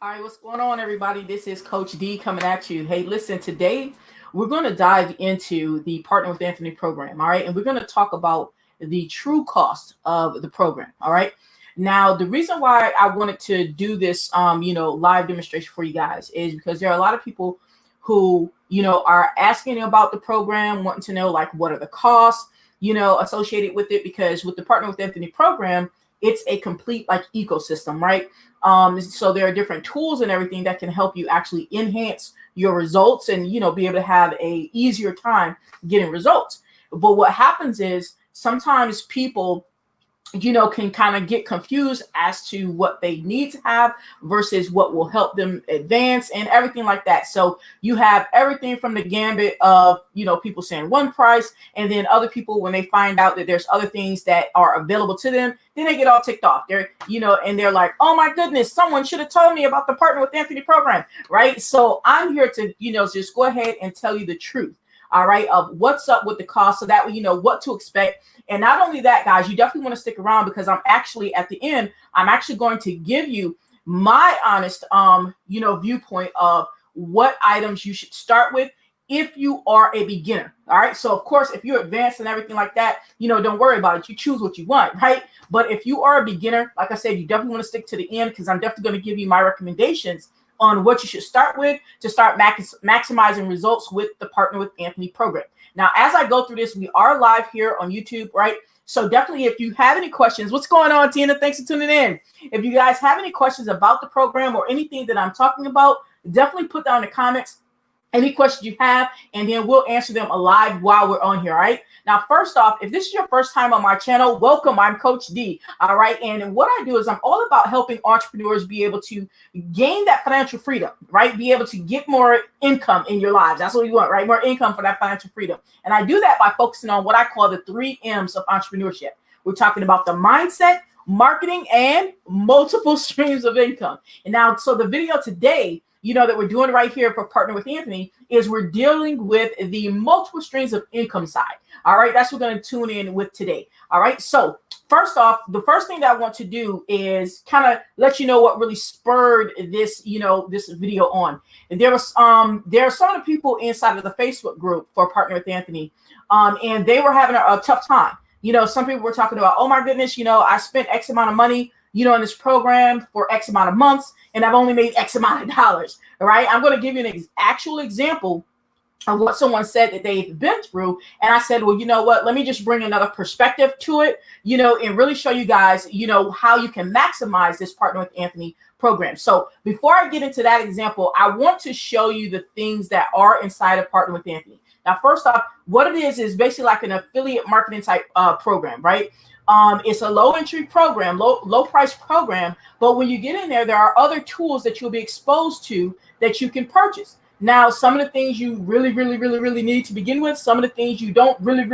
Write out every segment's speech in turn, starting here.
All right, what's going on, everybody? This is Coach D coming at you. Hey, listen, today we're going to dive into the Partner with Anthony program. All right, and we're going to talk about the true cost of the program. All right. Now, the reason why I wanted to do this, live demonstration for you guys is because there are a lot of people who, are asking about the program, wanting to know like what are the costs, associated with it. Because with the Partner with Anthony program, it's a complete like ecosystem, right? So there are different tools and everything that can help you actually enhance your results and, be able to have a easier time getting results. But what happens is sometimes people, can kind of get confused as to what they need to have versus what will help them advance and everything like that. So you have everything from the gambit of, people saying one price, and then other people, when they find out that there's other things that are available to them, then they get all ticked off. They're, and they're like, oh my goodness, someone should have told me about the Partner with Anthony program, right? So I'm here to, just go ahead and tell you the truth. All right, of what's up with the cost, so that way you know what to expect. And not only that, guys, you definitely want to stick around because I'm actually at the end, I'm actually going to give you my honest, viewpoint of what items you should start with if you are a beginner. All right. So, of course, if you're advanced and everything like that, don't worry about it. You choose what you want. Right. But if you are a beginner, like I said, you definitely want to stick to the end because I'm definitely going to give you my recommendations on what you should start with to start maximizing results with the Partner with Anthony program. Now, as I go through this, we are live here on YouTube, right? So definitely, if you have any questions, what's going on, Tina? Thanks for tuning in. If you guys have any questions about the program or anything that I'm talking about, definitely put down in the comments any questions you have, and then we'll answer them live while we're on here, all right? Now, first off, if this is your first time on my channel, welcome. I'm Coach D, all right? And what I do is I'm all about helping entrepreneurs be able to gain that financial freedom, right? Be able to get more income in your lives. That's what you want, right? More income for that financial freedom. And I do that by focusing on what I call the 3 M's of entrepreneurship. We're talking about the mindset, marketing, and multiple streams of income. And now, so the video today, that we're doing right here for Partner with Anthony is we're dealing with the multiple streams of income side. All right. That's what we're going to tune in with today. All right. So first off, the first thing that I want to do is kind of let you know what really spurred this, this video on. And there are some of the people inside of the Facebook group for Partner with Anthony, and they were having a tough time. Some people were talking about, oh my goodness, I spent X amount of money, in this program for X amount of months, and I've only made X amount of dollars. All right. I'm going to give you an actual example of what someone said that they've been through. And I said, well, you know what, let me just bring another perspective to it, and really show you guys, how you can maximize this Partner with Anthony program. So before I get into that example, I want to show you the things that are inside of Partner with Anthony. Now, first off, what it is basically like an affiliate marketing type program, right? It's a low entry program, low price program. But when you get in there, there are other tools that you'll be exposed to that you can purchase. Now, some of the things you really need to begin with, some of the things you don't really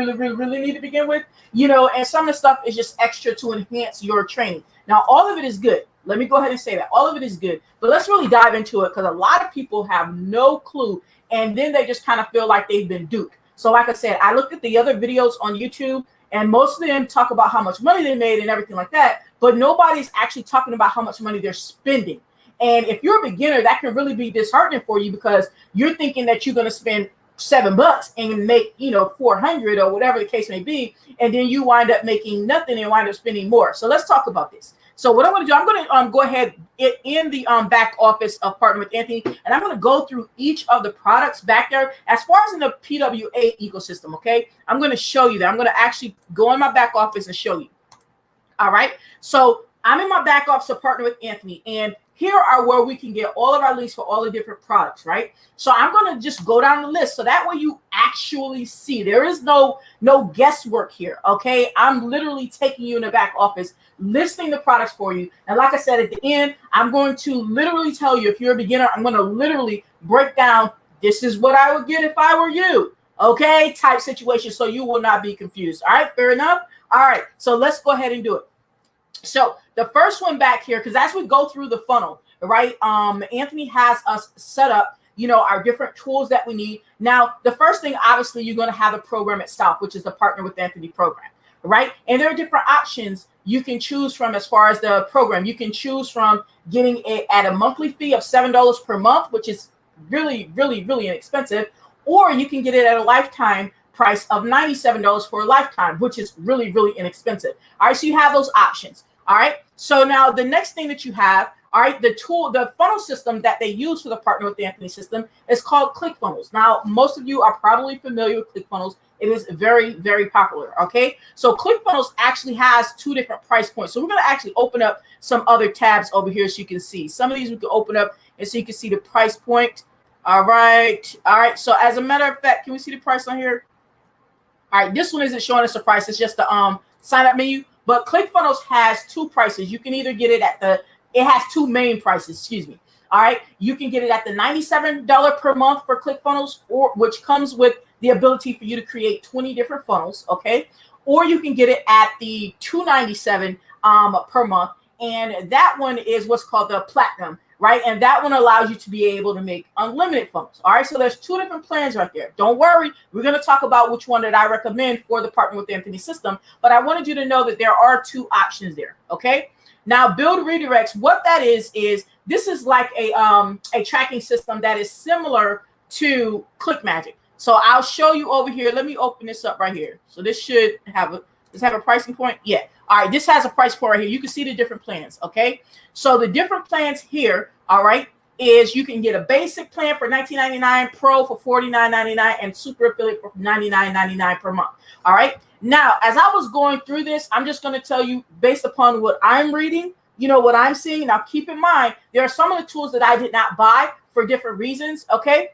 need to begin with, and some of the stuff is just extra to enhance your training. Now, all of it is good. Let me go ahead and say that all of it is good, but let's really dive into it because a lot of people have no clue. And then they just kind of feel like they've been duped. So like I said, I looked at the other videos on YouTube, and most of them talk about how much money they made and everything like that, but nobody's actually talking about how much money they're spending. And if you're a beginner, that can really be disheartening for you because you're thinking that you're going to spend $7 and make, 400 or whatever the case may be. And then you wind up making nothing and wind up spending more. So let's talk about this. So what I'm going to do, I'm going to go ahead in the back office of Partner with Anthony, and I'm going to go through each of the products back there as far as in the PWA ecosystem. Okay. I'm going to show you that. I'm going to actually go in my back office and show you. All right. So I'm in my back office of Partner with Anthony, and here are where we can get all of our links for all the different products, right? So I'm going to just go down the list so that way you actually see. There is no guesswork here, okay? I'm literally taking you in the back office, listing the products for you. And like I said, at the end, I'm going to literally tell you, if you're a beginner, I'm going to literally break down, this is what I would get if I were you, okay? Type situation, so you will not be confused. All right, fair enough? All right, so let's go ahead and do it. So the first one back here, because as we go through the funnel, right, Anthony has us set up, our different tools that we need. Now, the first thing, obviously, you're going to have a program itself, which is the Partner with Anthony program. right? And there are different options you can choose from as far as the program. You can choose from getting it at a monthly fee of $7 per month, which is really, really, really inexpensive, or you can get it at a lifetime price of $97 for a lifetime, which is really, really inexpensive. All right, so you have those options. All right, so now the next thing that you have, all right, the funnel system that they use for the Partner with Anthony system is called ClickFunnels. Now, most of you are probably familiar with ClickFunnels. It is very, very popular, okay? So ClickFunnels actually has two different price points. So we're gonna actually open up some other tabs over here so you can see. Some of these we can open up and so you can see the price point. All right, so as a matter of fact, can we see the price on here? All right, this one isn't showing us a price. It's just the sign up menu. But ClickFunnels has two prices. You can either get it at it has two main prices, excuse me. All right, you can get it at the $97 per month for ClickFunnels, which comes with the ability for you to create 20 different funnels, okay? Or you can get it at the $297 per month, and that one is what's called the Platinum, right? And that one allows you to be able to make unlimited funnels. All right, so there's two different plans right there. Don't worry, we're going to talk about which one that I recommend for the Partner with Anthony system, but I wanted you to know that there are two options there, okay? Now, build redirects, what that is this is like a tracking system that is similar to ClickMagick. So I'll show you over here. Let me open this up right here. So this should have a pricing point. Yeah. All right. This has a price point right here. You can see the different plans. Okay. So the different plans here, all right, is you can get a basic plan for $19.99, Pro for $49.99, and Super Affiliate for $99.99 per month. All right. Now, as I was going through this, I'm just going to tell you based upon what I'm reading, you know, what I'm seeing. Now, keep in mind, there are some of the tools that I did not buy for different reasons. Okay.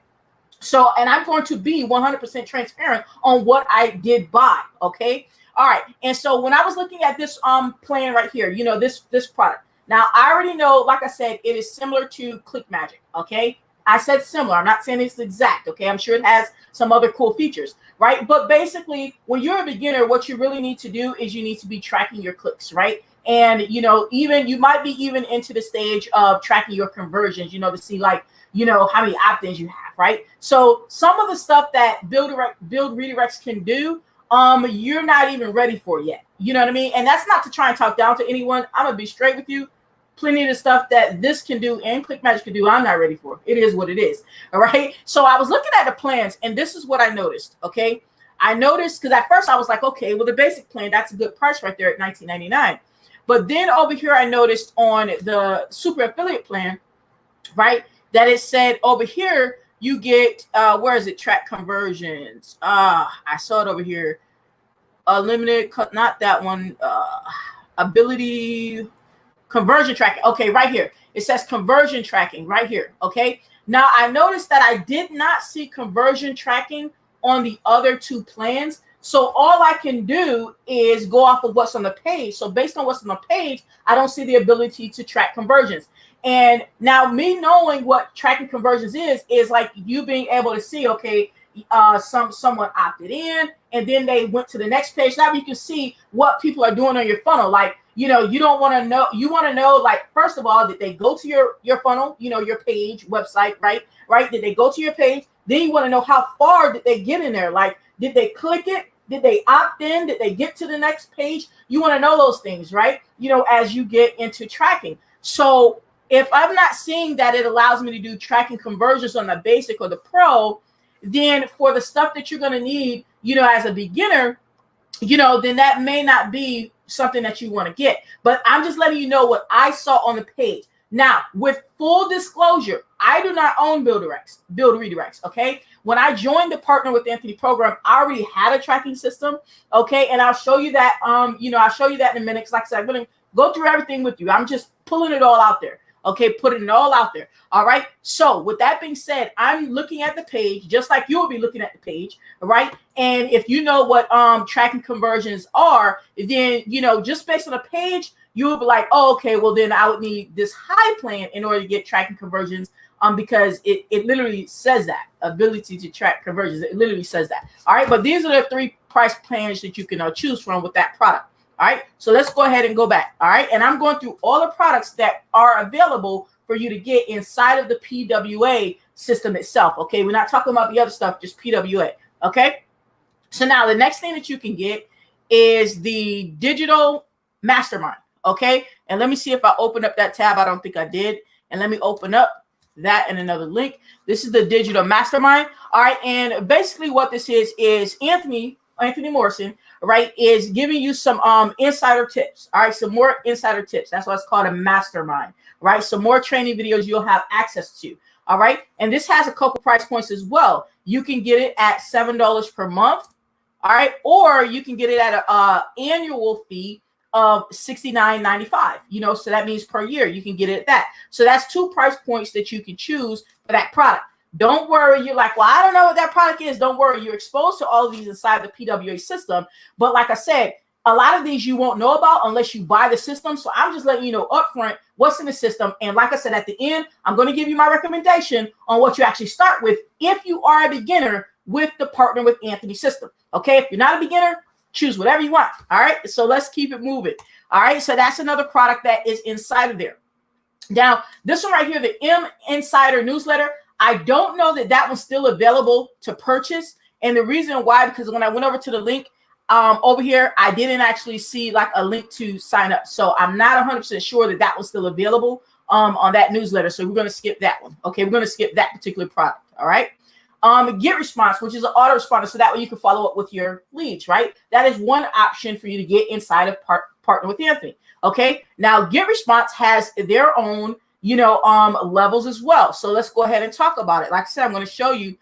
So, and I'm going to be 100% transparent on what I did buy. Okay. All right. And so when I was looking at this plan right here, you know, this product. Now, I already know, like I said, it is similar to ClickMagick. Okay. I said similar. I'm not saying it's exact. Okay. I'm sure it has some other cool features, right? But basically, when you're a beginner, what you really need to do is you need to be tracking your clicks, right? And, you know, even you might be even into the stage of tracking your conversions, you know, to see like, you know, how many opt-ins you have, right? So some of the stuff that build redirects can do, you're not even ready for yet. You know what I mean? And that's not to try and talk down to anyone. I'm gonna be straight with you. Plenty of the stuff that this can do and ClickMagick can do, I'm not ready for. It is what it is. All right. So I was looking at the plans, and this is what I noticed. Okay. I noticed because at first I was like, okay, well, the basic plan, that's a good price right there at $19.99. But then over here, I noticed on the Super Affiliate plan, right, that it said over here, you get, where is it? Track conversions. I saw it over here. Limited, not that one. Ability. Conversion tracking. Okay, right here. It says conversion tracking right here. Okay. Now I noticed that I did not see conversion tracking on the other two plans. So all I can do is go off of what's on the page. So based on what's on the page, I don't see the ability to track conversions. And now me knowing what tracking conversions is like you being able to see, okay, someone opted in and then they went to the next page. Now you can see what people are doing on your funnel. Like, you know, you don't want to know, you want to know, like, first of all, did they go to your funnel, you know, your page, website, right? Did they go to your page? Then you want to know how far did they get in there? Like, did they click it? Did they opt in? Did they get to the next page? You want to know those things, right? You know, as you get into tracking. So if I'm not seeing that it allows me to do tracking conversions on the basic or the pro, then for the stuff that you're going to need, you know, as a beginner, you know, then that may not be something that you want to get. But I'm just letting you know what I saw on the page. Now, with full disclosure, I do not own build redirects. Okay. When I joined the Partner with Anthony program, I already had a tracking system. Okay. And I'll show you that, you know, I'll show you that in a minute. Cause like I said, I'm going to go through everything with you. I'm just pulling it all out there. Okay. Putting it all out there. All right. So with that being said, I'm looking at the page just like you will be looking at the page. All right. And if you know what tracking conversions are, then, you know, just based on the page, you will be like, oh, okay, well, then I would need this high plan in order to get tracking conversions because it literally says that, ability to track conversions. It literally says that. All right, but these are the three price plans that you can choose from with that product. All right, so let's go ahead and go back. All right, and I'm going through all the products that are available for you to get inside of the PWA system itself. Okay, we're not talking about the other stuff, just PWA. Okay, so now the next thing that you can get is the digital mastermind. Okay. And let me see if I open up that tab. I don't think I did. And let me open up that and another link. This is the digital mastermind. All right. And basically what this is Anthony Morrison, right, is giving you some insider tips. All right. Some more insider tips. That's why it's called a mastermind, right? Some more training videos you'll have access to. All right. And this has a couple price points as well. You can get it at $7 per month. All right. Or you can get it at an annual fee of $69.95, you know, so that means per year you can get it at that. So that's two price points that you can choose for that product. Don't worry. You're like, well, I don't know what that product is. Don't worry. You're exposed to all of these inside the PWA system. But like I said, a lot of these you won't know about unless you buy the system. So I'm just letting you know upfront what's in the system. And like I said, at the end, I'm going to give you my recommendation on what you actually start with if you are a beginner with the Partner with Anthony system. Okay. If you're not a beginner, choose whatever you want. All right. So let's keep it moving. All right. So that's another product that is inside of there. Now, this one right here, the M Insider newsletter, I don't know that that one's still available to purchase. And the reason why, because when I went over to the link over here, I didn't actually see like a link to sign up. So I'm not 100% sure that that one's still available on that newsletter. So we're going to skip that one. Okay. We're going to skip that particular product. All right. Get response, which is an autoresponder, so that way you can follow up with your leads, right? That is one option for you to get inside of Partner with Anthony. Okay. Now, Get Response has their own, you know, levels as well. So let's go ahead and talk about it. Like I said, I'm going to show you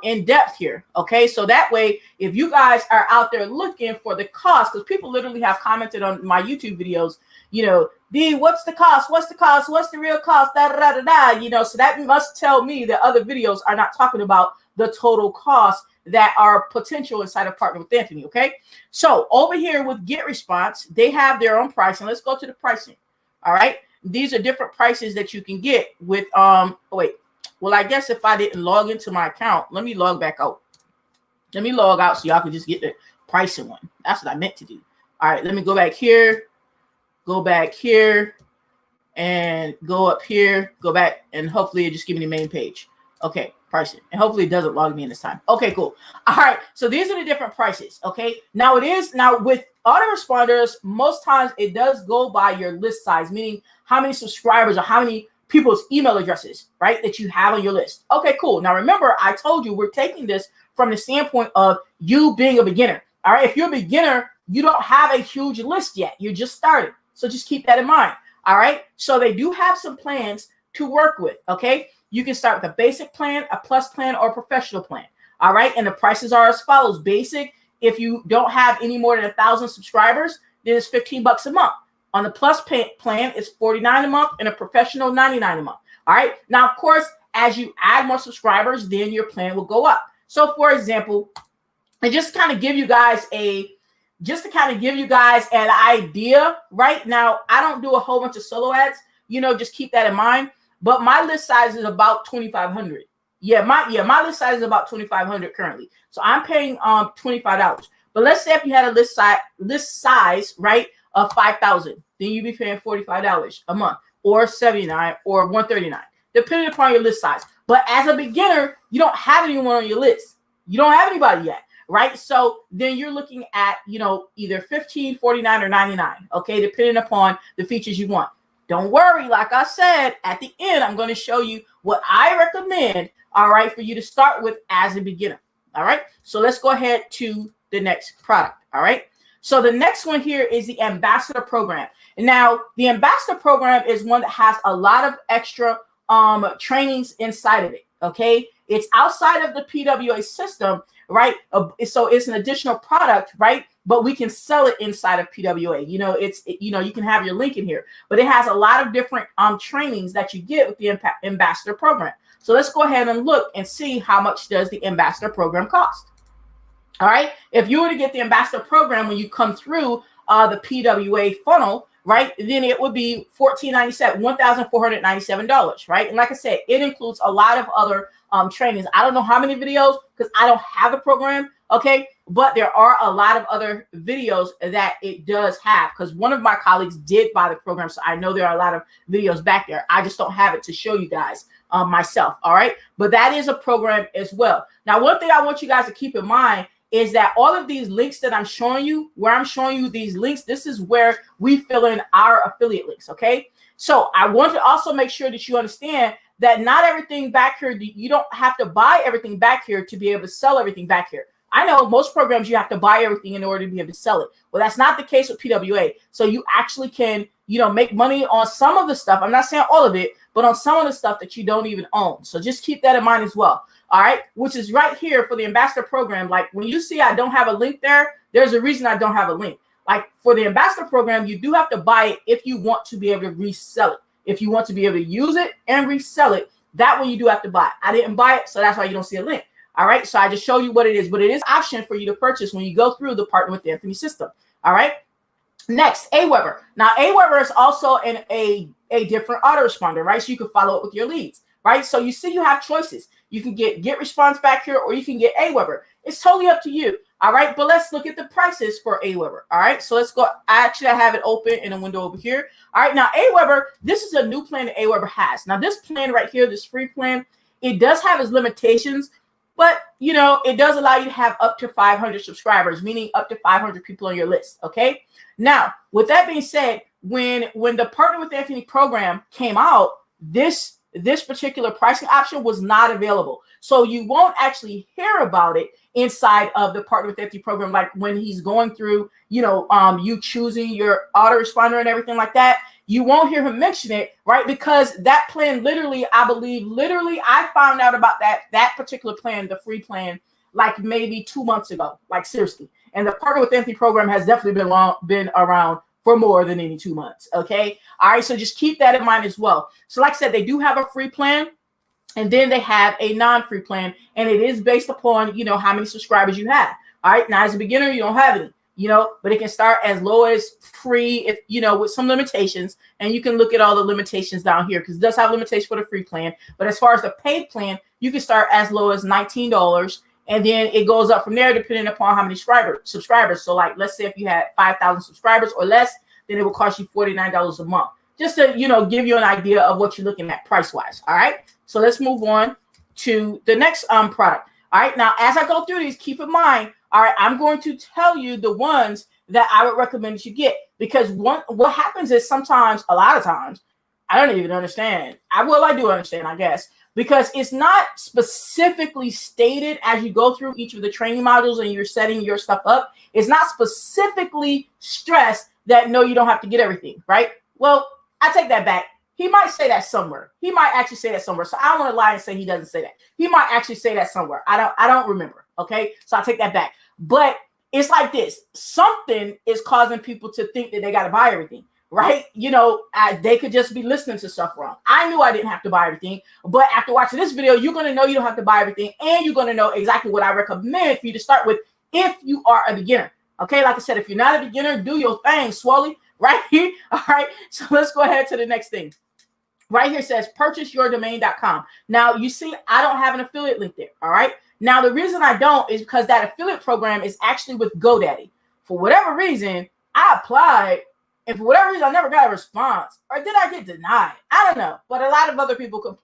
in depth here. Okay. So that way, if you guys are out there looking for the cost, because people literally have commented on my YouTube videos, you know, D, what's the cost? What's the cost? What's the real cost? Da, da, da, da, da. You know, so that must tell me that other videos are not talking about the total cost that are potential inside of Partner with Anthony. Okay. So over here with Get Response, they have their own pricing. Let's go to the pricing. All right. These are different prices that you can get with, oh, wait. Well, I guess if I didn't log into my account, let me log back out. Let me log out so y'all can just get the pricing one. That's what I meant to do. All right. Let me go back here. Go back here and go up here, go back, and hopefully it just give me the main page. Okay, pricing. And hopefully it doesn't log me in this time. Okay, cool. All right. So these are the different prices. Okay. Now with autoresponders, most times it does go by your list size, meaning how many subscribers or how many people's email addresses, right, that you have on your list. Okay, cool. Now remember, I told you we're taking this from the standpoint of you being a beginner. All right. If you're a beginner, you don't have a huge list yet. You're just starting. So just keep that in mind. All right. So they do have some plans to work with. Okay. You can start with a basic plan, a plus plan, or a professional plan. All right. And the prices are as follows. Basic, if you don't have any more than 1,000 subscribers, then it's $15 a month. On the plus plan, it's $49 a month, and a professional $99 a month. All right. Now, of course, as you add more subscribers, then your plan will go up. So for example, and just to kind of give you guys an idea, right now, I don't do a whole bunch of solo ads, you know, just keep that in mind. But my list size is about 2,500. My list size is about 2,500 currently. So I'm paying $25. But let's say if you had a list size, right, of 5,000, then you'd be paying $45 a month, or $79 or $139, depending upon your list size. But as a beginner, you don't have anyone on your list. You don't have anybody yet. Right. So then you're looking at, you know, either $15, $49, or $99. OK, depending upon the features you want. Don't worry. Like I said, at the end, I'm going to show you what I recommend. All right. For you to start with as a beginner. All right. So let's go ahead to the next product. All right. So the next one here is the Ambassador Program. Now, the Ambassador Program is one that has a lot of extra trainings inside of it. OK, it's outside of the PWA system. Right. So it's an additional product. Right. But we can sell it inside of PWA. You know, you can have your link in here, but it has a lot of different trainings that you get with the Ambassador Program. So let's go ahead and look and see how much does the Ambassador Program cost. All right. If you were to get the Ambassador Program when you come through the PWA funnel, right, then it would be $1,497. Right. And like I said, it includes a lot of other trainings. I don't know how many videos because I don't have a program. Okay. But there are a lot of other videos that it does have, because one of my colleagues did buy the program. So I know there are a lot of videos back there. I just don't have it to show you guys myself. All right. But that is a program as well. Now, one thing I want you guys to keep in mind is that all of these links that I'm showing you, where I'm showing you these links, this is where we fill in our affiliate links, okay? So I want to also make sure that you understand that not everything back here, you don't have to buy everything back here to be able to sell everything back here. I know most programs you have to buy everything in order to be able to sell it. Well, that's not the case with PWA. So you actually can, make money on some of the stuff. I'm not saying all of it, but on some of the stuff that you don't even own. So just keep that in mind as well. All right, which is right here for the ambassador program. Like when you see I don't have a link there, there's a reason I don't have a link. Like for the ambassador program, you do have to buy it if you want to be able to resell it. If you want to be able to use it and resell it, that one you do have to buy. I didn't buy it, so that's why you don't see a link. All right, so I just show you what it is, but it is an option for you to purchase when you go through the Partner with Anthony system. All right, next, Aweber. Now, Aweber is also a different autoresponder, right? So you can follow up with your leads, right? So you see you have choices. You can get response back here, or you can get Aweber. It's totally up to you. All right, but let's look at the prices for Aweber. All right, so let's go. I have it open in a window over here. All right, now Aweber, this is a new plan that Aweber has. Now this plan right here, this free plan, it does have its limitations, but it does allow you to have up to 500 subscribers, meaning up to 500 people on your list. Okay. Now, with that being said, when the Partner with Anthony program came out, this particular pricing option was not available. So you won't actually hear about it inside of the Partner with Anthony program, like when he's going through, you choosing your autoresponder and everything like that. You won't hear him mention it, right? Because that plan I found out about that particular plan, the free plan, like maybe 2 months ago, like seriously. And the Partner with Anthony program has definitely been around for more than any 2 months. Okay. All right. So just keep that in mind as well. So like I said, they do have a free plan, and then they have a non-free plan, and it is based upon, how many subscribers you have. All right. Now as a beginner, you don't have any, but it can start as low as free, if, with some limitations, and you can look at all the limitations down here because it does have limitations for the free plan. But as far as the paid plan, you can start as low as $19. And then it goes up from there depending upon how many subscribers. So like, let's say if you had 5,000 subscribers or less, then it will cost you $49 a month. Just to, give you an idea of what you're looking at price-wise. All right. So let's move on to the next product. All right. Now, as I go through these, keep in mind, all right, I'm going to tell you the ones that I would recommend that you get, because what happens is sometimes, a lot of times, I don't even understand. I do understand, I guess, because it's not specifically stated as you go through each of the training modules and you're setting your stuff up. It's not specifically stressed that, no, you don't have to get everything, right? Well, I take that back. He might say that somewhere. He might actually say that somewhere. So I don't want to lie and say he doesn't say that. He might actually say that somewhere. I don't remember. Okay. So I take that back. But it's like this. Something is causing people to think that they got to buy everything, right? They could just be listening to stuff wrong. I knew I didn't have to buy everything, but after watching this video, you're going to know you don't have to buy everything, and you're going to know exactly what I recommend for you to start with if you are a beginner. Okay. Like I said, if you're not a beginner, do your thing, Swally, right here. All right. So let's go ahead to the next thing. Right here says purchaseyourdomain.com. Now you see, I don't have an affiliate link there. All right. Now the reason I don't is because that affiliate program is actually with GoDaddy. For whatever reason, I applied, and for whatever reason, I never got a response, or did I get denied? I don't know. But a lot of other people,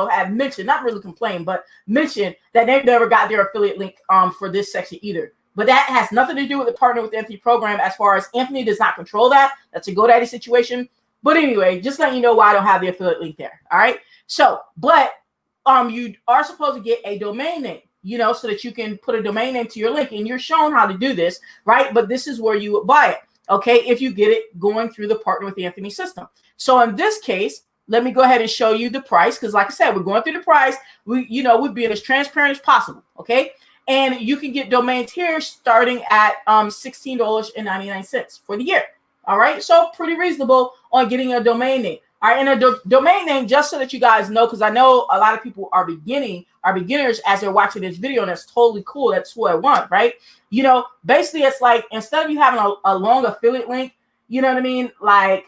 have mentioned, not really complained, but mentioned that they've never got their affiliate link for this section either. But that has nothing to do with the Partner with Anthony program, as far as Anthony does not control that. That's a GoDaddy situation. But anyway, just letting you know why I don't have the affiliate link there. All right. So, but you are supposed to get a domain name, so that you can put a domain name to your link, and you're shown how to do this, right? But this is where you would buy it. Okay. If you get it going through the Partner with Anthony system. So in this case, let me go ahead and show you the price. Cause like I said, we're going through the price. We're being as transparent as possible. Okay. And you can get domains here starting at $16.99 for the year. All right. So pretty reasonable on getting a domain name. All right. And a domain name, just so that you guys know, because I know a lot of people are beginners as they're watching this video, and that's totally cool. That's what I want. Right. Basically it's like, instead of you having a long affiliate link, you know what I mean? What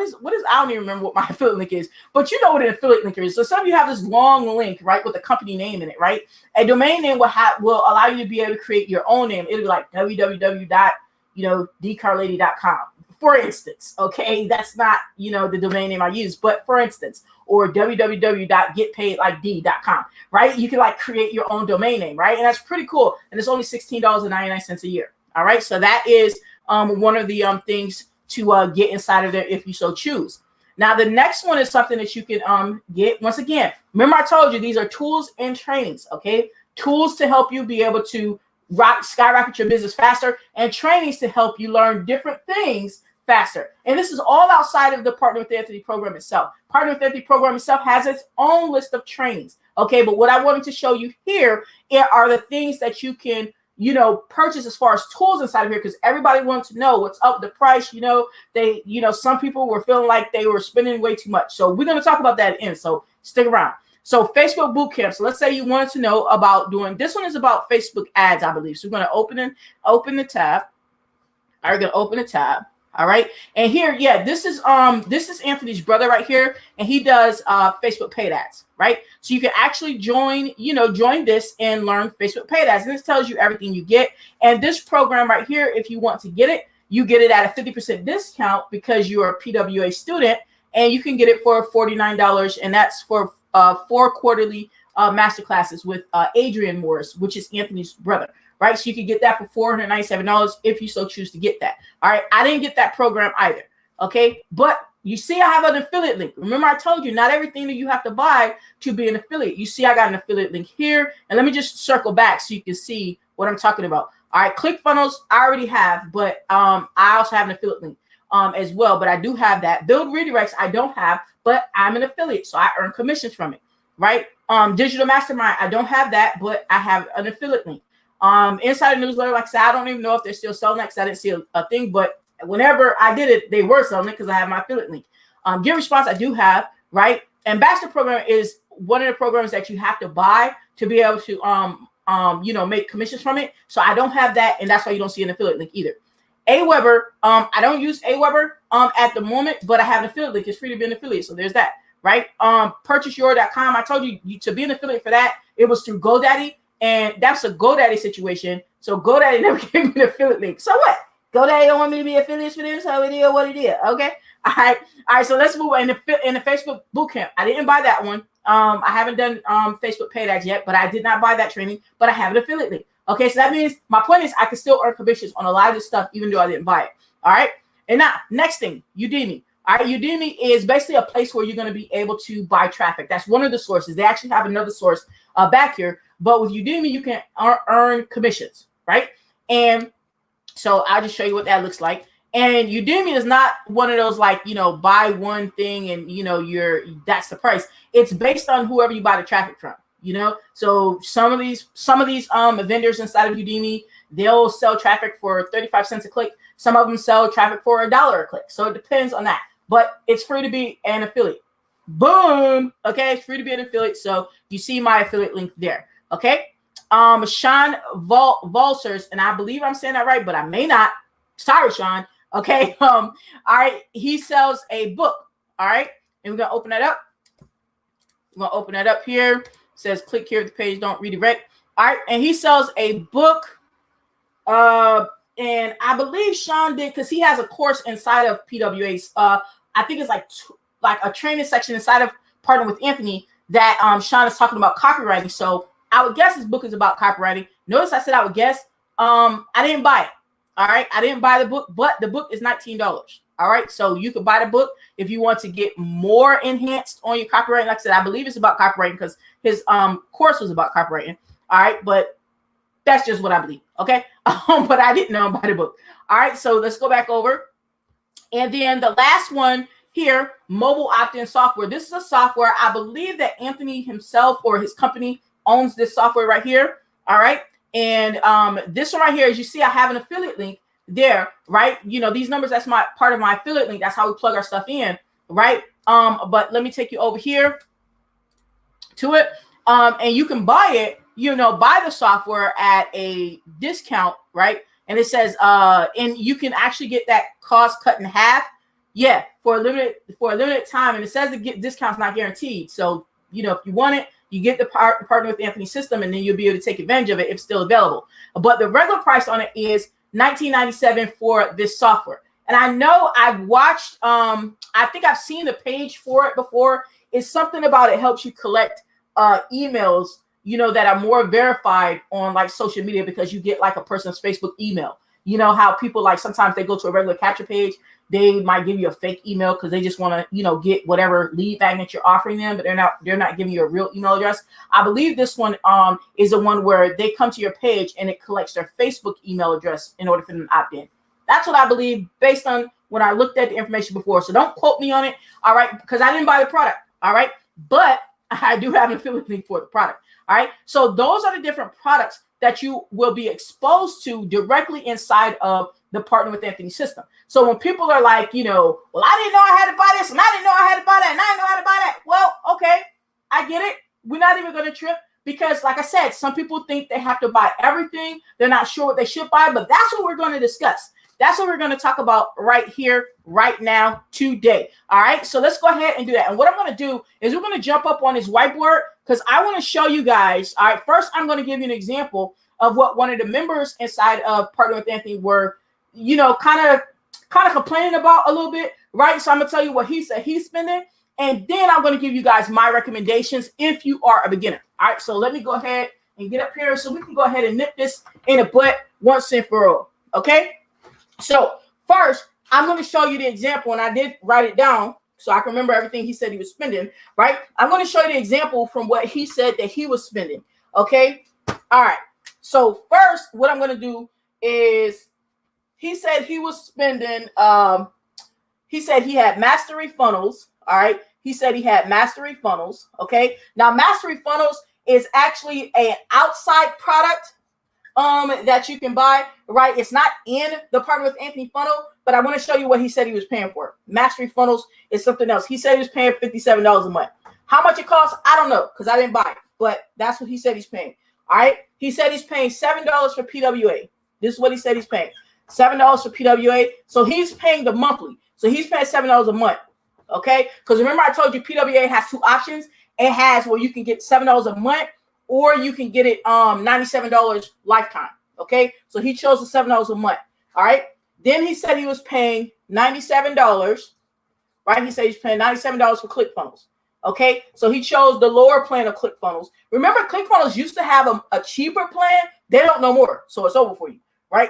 is, I don't even remember what my affiliate link is, but you know what an affiliate link is. So some of you have this long link, right, with the company name in it, right? A domain name will allow you to be able to create your own name. It'll be like www.dcarlady.com. for instance, okay, that's not, the domain name I use, but for instance, or www.getpaidliked.com, right? You can like create your own domain name, right? And that's pretty cool. And it's only $16.99 a year. All right. So that is one of the things to get inside of there if you so choose. Now, the next one is something that you can get. Once again, remember I told you these are tools and trainings, okay? Tools to help you be able to skyrocket your business faster, and trainings to help you learn different things faster. And this is all outside of the Partner with Anthony program itself. Partner with Anthony program itself has its own list of trainings, okay? But what I wanted to show you here are the things that you can purchase as far as tools inside of here, because everybody wants to know what's up with the price. Some people were feeling like they were spending way too much. So we're going to talk about that at the end. So stick around. So Facebook Bootcamp. So let's say you wanted to know about doing, this one is about Facebook ads, I believe. So we're going to open the tab. All right, we're going to open the tab. All right. And here, this is Anthony's brother right here. And he does Facebook paid ads, right? So you can actually join this and learn Facebook paid ads. And this tells you everything you get. And this program right here, if you want to get it, you get it at a 50% discount because you're a PWA student, and you can get it for $49. And that's for 4 quarterly masterclasses with Adrian Morris, which is Anthony's brother. Right, so you can get that for $497 if you so choose to get that. All right, I didn't get that program either. Okay, but you see, I have an affiliate link. Remember, I told you not everything that you have to buy to be an affiliate. You see, I got an affiliate link here, and let me just circle back so you can see what I'm talking about. All right, ClickFunnels I already have, but I also have an affiliate link as well. But I do have that. Build Redirects I don't have, but I'm an affiliate, so I earn commissions from it. Right, Digital Mastermind I don't have that, but I have an affiliate link. Insider newsletter, like I said, I don't even know if they're still selling that because I didn't see a thing, but whenever I did it, they were selling it because I have my affiliate link. Get Response I do have, right? Ambassador program is one of the programs that you have to buy to be able to make commissions from it. So I don't have that, and that's why you don't see an affiliate link either. Aweber, I don't use Aweber at the moment, but I have an affiliate link. It's free to be an affiliate, so there's that, right? PurchaseYour.com, I told you to be an affiliate for that, it was through GoDaddy. And that's a GoDaddy situation. So GoDaddy never gave me an affiliate link. So what? GoDaddy don't want me to be affiliates for them, so it is what it is. Okay. All right. So let's move on. In the Facebook Bootcamp, I didn't buy that one. I haven't done Facebook paid ads yet, but I did not buy that training. But I have an affiliate link. Okay. So that means my point is I can still earn commissions on a lot of this stuff, even though I didn't buy it. All right. And now, next thing, Udemy. All right, Udemy is basically a place where you're going to be able to buy traffic. That's one of the sources. They actually have another source back here. But with Udemy, you can earn commissions, right? And so I'll just show you what that looks like. And Udemy is not one of those like, buy one thing and, that's the price. It's based on whoever you buy the traffic from, So some of these vendors inside of Udemy, they'll sell traffic for 35 cents a click. Some of them sell traffic for $1 a click. So it depends on that. But it's free to be an affiliate. Boom. Okay, it's free to be an affiliate. So you see my affiliate link there. Okay. Sean Volsers, and I believe I'm saying that right, but I may not. Sorry, Sean. Okay. All right. He sells a book. All right. And we're gonna open that up. We're gonna open that up here. It says click here if the page don't redirect. All right. And he sells a book. And I believe Sean did because he has a course inside of PWA's. I think it's like a training section inside of Partner with Anthony that Sean is talking about copywriting. So I would guess his book is about copywriting. Notice I said I would guess. I didn't buy it. All right, I didn't buy the book, but the book is $19. All right, so you could buy the book if you want to get more enhanced on your copywriting. Like I said, I believe it's about copywriting because his course was about copywriting. All right, but that's just what I believe. Okay, but I didn't know about the book. All right, so let's go back over. And then the last one here, mobile opt-in software. This is a software I believe that Anthony himself or his company owns this software right here. All right. And this one right here, as you see, I have an affiliate link there, right? These numbers, that's my part of my affiliate link. That's how we plug our stuff in, right? But let me take you over here to it. And you can buy it, buy the software at a discount, right? And it says, and you can actually get that cost cut in half. Yeah, for a limited time. And it says the discount's not guaranteed. So, if you want it, you get the Partner with Anthony system, and then you'll be able to take advantage of it if it's still available. But the regular price on it is $19.97 for this software. And I know I've watched, I think I've seen the page for it before. It's something about it helps you collect emails, you know, that are more verified on like social media, because you get like a person's Facebook email. You know how people like sometimes they go to a regular capture page, they might give you a fake email because they just want to, you know, get whatever lead magnet you're offering them, but they're not giving you a real email address. I believe this one is the one where they come to your page and it collects their Facebook email address in order for them to opt in. That's what I believe based on when I looked at the information before. So don't quote me on it, all right, because I didn't buy the product, all right, but I do have an affiliate link for the product, all right. So those are the different products that you will be exposed to directly inside of the Partner with Anthony system. So when people are like, you know, well, I didn't know I had to buy this, and I didn't know I had to buy that, and I didn't know how to buy that. Well, okay, I get it. We're not even going to trip because, like I said, some people think they have to buy everything. They're not sure what they should buy, but that's what we're going to discuss. That's what we're going to talk about right here, right now, today. All right, so let's go ahead and do that. And what I'm going to do is we're going to jump up on this whiteboard because I want to show you guys. All right, first, I'm going to give you an example of what one of the members inside of Partner with Anthony were, you know, kind of complaining about a little bit, right? So I'm going to tell you what he said he's spending, and then I'm going to give you guys my recommendations if you are a beginner. All right, so let me go ahead and get up here so we can go ahead and nip this in the butt once and for all, okay? So first, I'm going to show you the example, and I did write it down so I can remember everything he said he was spending, right? I'm going to show you the example from what he said that he was spending, okay? All right. So first, what I'm going to do is he said he was spending, he said he had mastery funnels, all right? He said he had mastery funnels, okay? Now, mastery funnels is actually an outside product that you can buy, right? It's not in the Partner with Anthony funnel, but I want to show you what he said he was paying for it. Mastery funnels is something else. He said he was paying $57 a month. How much it costs, I don't know, because I didn't buy it, but that's what he said he's paying. All right. He said he's paying $7 for PWA. This is what he said he's paying. $7 for PWA. So he's paying the monthly. So he's paying $7 a month. Okay. Because remember, I told you PWA has two options. It has where you can get $7 a month, or you can get it $97 lifetime. Okay. So he chose the $7 a month. All right. Then he said he was paying $97. Right. He said he's paying $97 for ClickFunnels. Okay, so he chose the lower plan of ClickFunnels. Remember, ClickFunnels used to have a cheaper plan. They don't no more, so it's over for you, right?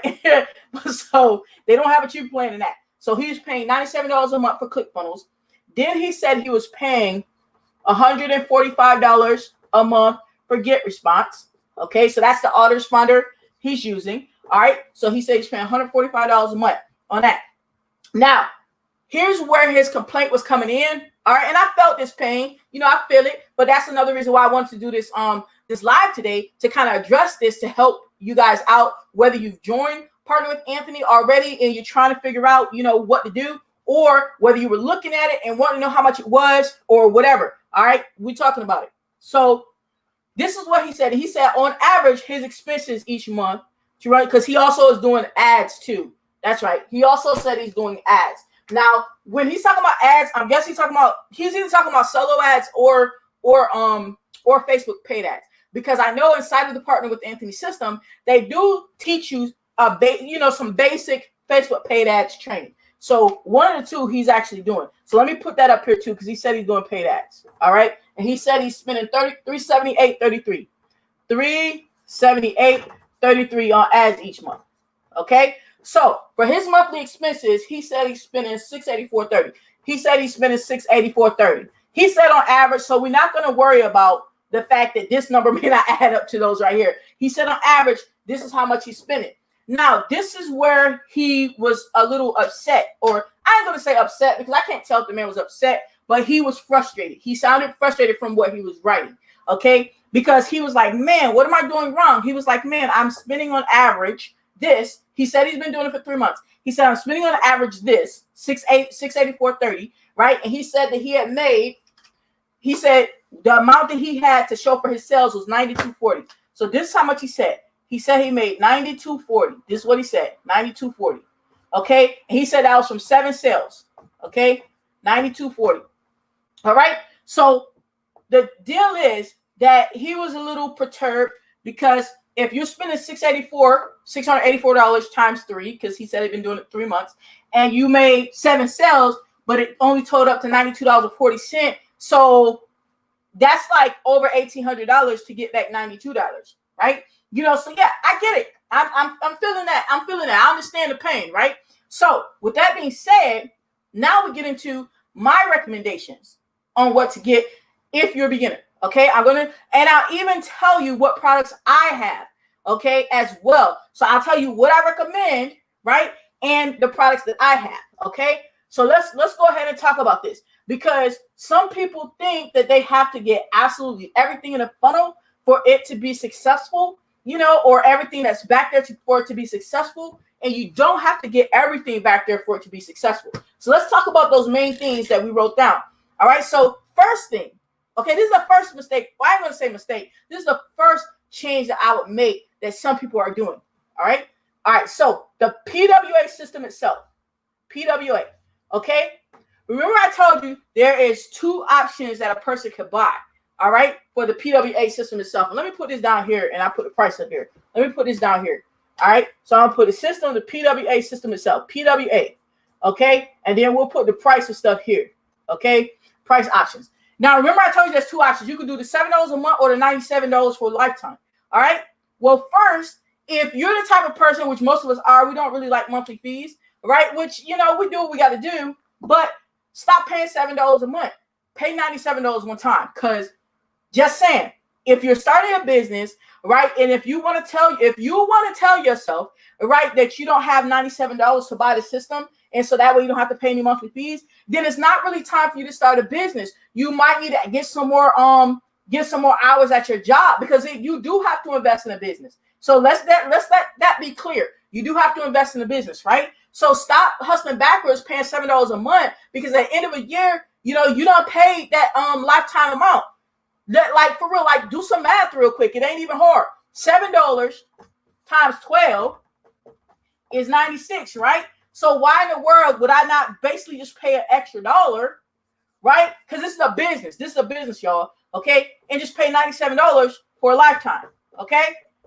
So they don't have a cheaper plan than that. So he's paying $97 a month for ClickFunnels. Then he said he was paying $145 a month for GetResponse. Okay, so that's the Autoresponder he's using. All right, so he said he's paying $145 a month on that. Now, here's where his complaint was coming in. All right, and I felt this pain, you know, I feel it, but that's another reason why I wanted to do this this live today, to kind of address this, to help you guys out, whether you've joined Partner with Anthony already and you're trying to figure out, you know, what to do, or whether you were looking at it and wanting to know how much it was or whatever. All right, we're talking about it. So this is what he said. He said on average, his expenses each month to run, because he also is doing ads too. That's right. He also said he's doing ads. Now, when he's talking about ads, I'm guessing he's either talking about solo ads or Facebook paid ads, because I know inside of the Partner with Anthony system, they do teach you some basic Facebook paid ads training. So one of the two he's actually doing. So let me put that up here too, because he said he's doing paid ads. All right, and he said he's spending $378.33 on ads each month. Okay. So for his monthly expenses, he said he's spending $684.30. He said he's spending $684.30. He said on average, so we're not going to worry about the fact that this number may not add up to those right here. He said on average, this is how much he's spending. Now, this is where he was a little upset, or I ain't going to say upset because I can't tell if the man was upset, but he was frustrated. He sounded frustrated from what he was writing, okay? Because he was like, man, what am I doing wrong? He was like, man, I'm spending on average this. He said he's been doing it for 3 months. He said, I'm spending on average this, $684.30, right? And he said that he said the amount that he had to show for his sales was $92.40. So this is how much he said. He said he made $92.40. This is what he said, $92.40. Okay? And he said that was from 7 sales. Okay? $92.40. All right? So the deal is that he was a little perturbed, because if you're spending $684 times 3, because he said he'd been doing it 3 months, and you made 7 sales, but it only totaled up to $92.40. So that's like over $1,800 to get back $92, right? So yeah, I get it. I'm feeling that. I'm feeling that. I understand the pain, right? So with that being said, now we get into my recommendations on what to get if you're a beginner. Okay, and I'll even tell you what products I have, okay, as well. So I'll tell you what I recommend, right, and the products that I have, okay. So let's go ahead and talk about this, because some people think that they have to get absolutely everything in a funnel for it to be successful, or everything that's back there for it to be successful, and you don't have to get everything back there for it to be successful. So let's talk about those main things that we wrote down. All right, so first thing. Okay, this is the first mistake. Well, I'm going to say mistake. This is the first change that I would make that some people are doing. All right. So the PWA system itself, PWA. Okay. Remember I told you there is 2 options that a person could buy. All right. For the PWA system itself. And let me put this down here, and I put the price up here. Let me put this down here. All right. So I'm going to put the system, the PWA system itself, PWA. Okay. And then we'll put the price of stuff here. Okay. Price options. Now, remember I told you there's 2 options. You can do the $7 a month or the $97 for a lifetime. All right. Well, first, if you're the type of person, which most of us are, we don't really like monthly fees, right? Which, we do what we got to do, but stop paying $7 a month. Pay $97 one time. Because just saying, if you're starting a business, right, and if you want to tell yourself, right, that you don't have $97 to buy the system, and so that way you don't have to pay any monthly fees, then it's not really time for you to start a business. You might need to get some more hours at your job, because you do have to invest in a business. So let's let that be clear. You do have to invest in a business, right? So stop hustling backwards, paying $7 a month, because at the end of a year, you don't pay that lifetime amount. Like for real, like do some math real quick. It ain't even hard. $7 times 12 is 96, right? So why in the world would I not basically just pay an extra dollar, right? Because this is a business. This is a business, y'all. Okay, and just pay $97 for a lifetime. Okay,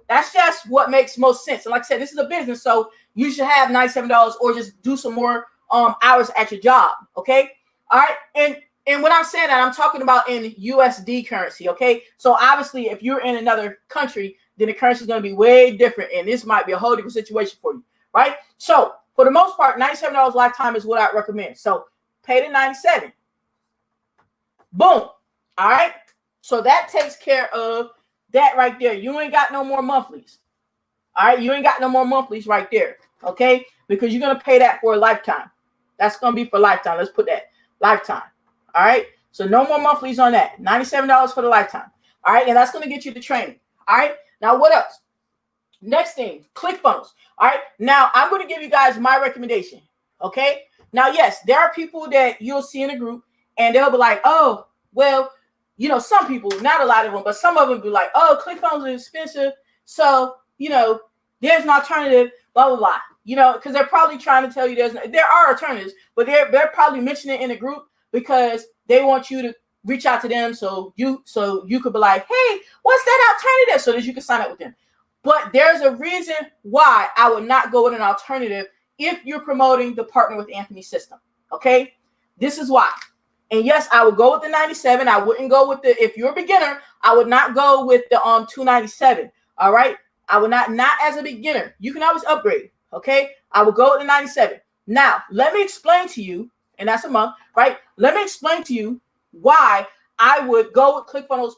that's just what makes most sense. And like I said, this is a business, so you should have $97 or just do some more hours at your job. Okay, all right, and when I'm saying that, I'm talking about in USD currency. Okay, so obviously, if you're in another country, then the currency is going to be way different, and this might be a whole different situation for you, right? So for the most part, $97 lifetime is what I recommend. So pay the $97. Boom. All right. So that takes care of that right there. You ain't got no more monthlies. All right. You ain't got no more monthlies right there. Okay. Because you're going to pay that for a lifetime. That's going to be for lifetime. Let's put that lifetime. All right. So no more monthlies on that. $97 for the lifetime. All right. And that's going to get you the training. All right. Now what else? Next thing, ClickFunnels. All right. Now I'm going to give you guys my recommendation. Okay. Now, yes, there are people that you'll see in a group and they'll be like, oh, well, some people, not a lot of them, but some of them be like, oh, ClickFunnels is expensive. So, there's an alternative, blah, blah, blah, because they're probably trying to tell you there are alternatives, but they're probably mentioning it in a group because they want you to reach out to them. So you could be like, hey, what's that alternative? So that you can sign up with them. But there's a reason why I would not go with an alternative if you're promoting the Partner with Anthony system. Okay. This is why. And yes, I would go with the 97. I wouldn't go with if you're a beginner, I would not go with the 297. All right. I would not as a beginner. You can always upgrade. Okay. I would go with the 97. Now, let me explain to you, and that's a month, right? Let me explain to you why I would go with ClickFunnels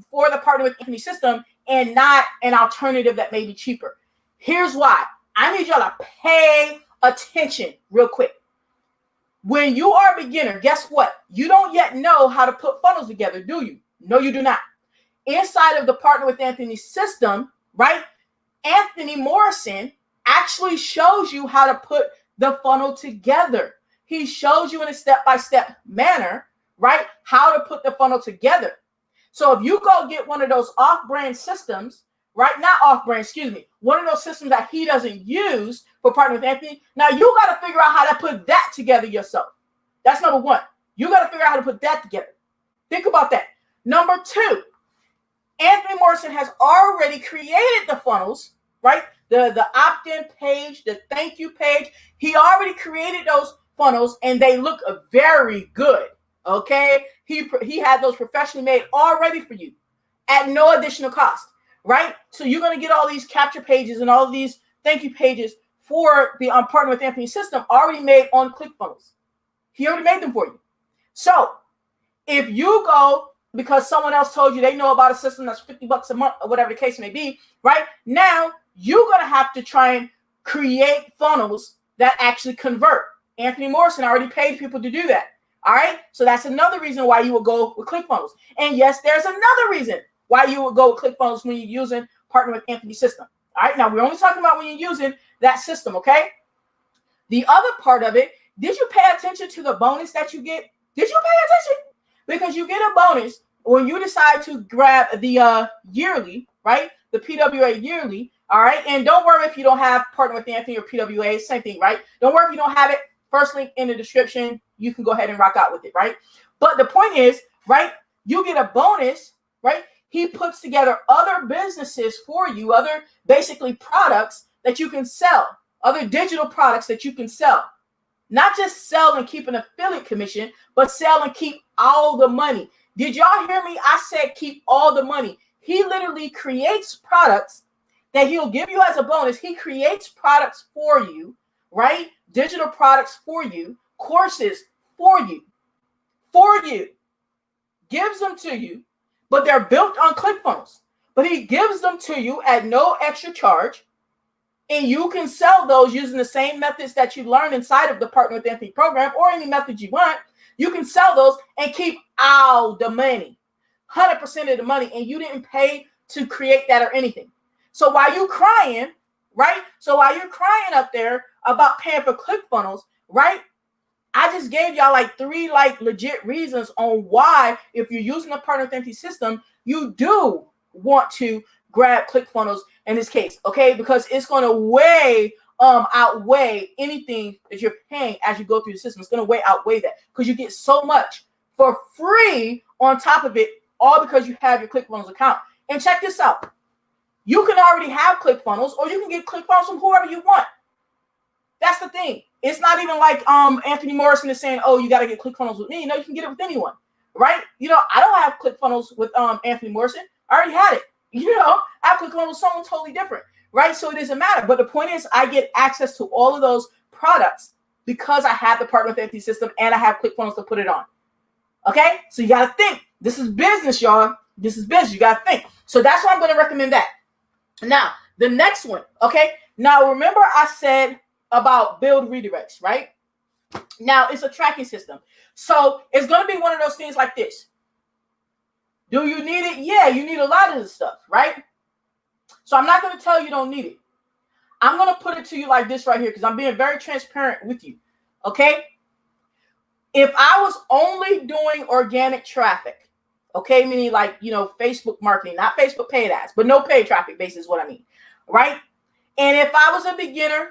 for the Partner with Anthony system and not an alternative that may be cheaper. Here's why. I need y'all to pay attention real quick. When you are a beginner, guess what? You don't yet know how to put funnels together, do you? No, you do not. Inside of the Partner with Anthony system, right? Anthony Morrison actually shows you how to put the funnel together. He shows you in a step-by-step manner, right? How to put the funnel together. So if you go get one of those off-brand systems, right? Not off-brand, excuse me. One of those systems that he doesn't use for Partner with Anthony. Now you got to figure out how to put that together yourself. That's number one. You got to figure out how to put that together. Think about that. Number two, Anthony Morrison has already created the funnels, right? the opt-in page, the thank you page. He already created those funnels and they look very good. Okay. He had those professionally made already for you at no additional cost, right? So you're going to get all these capture pages and all of these thank you pages for the Partner with Anthony system already made on ClickFunnels. He already made them for you. So if you go because someone else told you they know about a system that's $50 a month or whatever the case may be, right? Now you're going to have to try and create funnels that actually convert. Anthony Morrison already paid people to do that. All right. So that's another reason why you will go with ClickFunnels. And yes, there's another reason why you will go with ClickFunnels when you're using Partner with Anthony system. All right. Now we're only talking about when you're using that system. Okay. The other part of it, did you pay attention to the bonus that you get? Did you pay attention? Because you get a bonus when you decide to grab the yearly, right? The PWA yearly. All right. And don't worry if you don't have Partner with Anthony or PWA, same thing, right? Don't worry if you don't have it. First link in the description, you can go ahead and rock out with it, right? But the point is, right, you get a bonus, right? He puts together other businesses for you, other basically products that you can sell, other digital products that you can sell. Not just sell and keep an affiliate commission, but sell and keep all the money. Did y'all hear me? I said keep all the money. He literally creates products that he'll give you as a bonus. He creates products for you, right? Digital products for you, courses for you, gives them to you, but they're built on ClickFunnels. But he gives them to you at no extra charge, and you can sell those using the same methods that you learn inside of the Partner with Anthony program or any method you want. You can sell those and keep all the money, 100% of the money, and you didn't pay to create that or anything. So while you crying, right? So while you're crying up there about paying for ClickFunnels, right? I just gave y'all like 3 legit reasons on why, if you're using the Partner with Anthony system, you do want to grab ClickFunnels in this case, okay? Because it's going to outweigh anything that you're paying as you go through the system. It's going to outweigh that because you get so much for free on top of it, all because you have your ClickFunnels account. And check this out. You can already have ClickFunnels, or you can get ClickFunnels from whoever you want. That's the thing. It's not even like Anthony Morrison is saying, oh, you got to get ClickFunnels with me. No, you can get it with anyone, right? You know, I don't have ClickFunnels with Anthony Morrison. I already had it. You know, I have ClickFunnels with someone totally different, right? So it doesn't matter. But the point is, I get access to all of those products because I have the Partner with Anthony system and I have ClickFunnels to put it on. Okay? So you got to think. This is business, y'all. This is business. You got to think. So that's why I'm going to recommend that. Now, the next one, okay? Now, remember I said about build redirects, right? Now, it's a tracking system. So it's going to be one of those things like this. Do you need it? Yeah, you need a lot of this stuff, right? So I'm not going to tell you don't need it. I'm going to put it to you like this right here because I'm being very transparent with you, okay? If I was only doing organic traffic, okay, meaning like, you know, Facebook marketing, not Facebook paid ads, but no paid traffic base is what I mean, right? And if I was a beginner,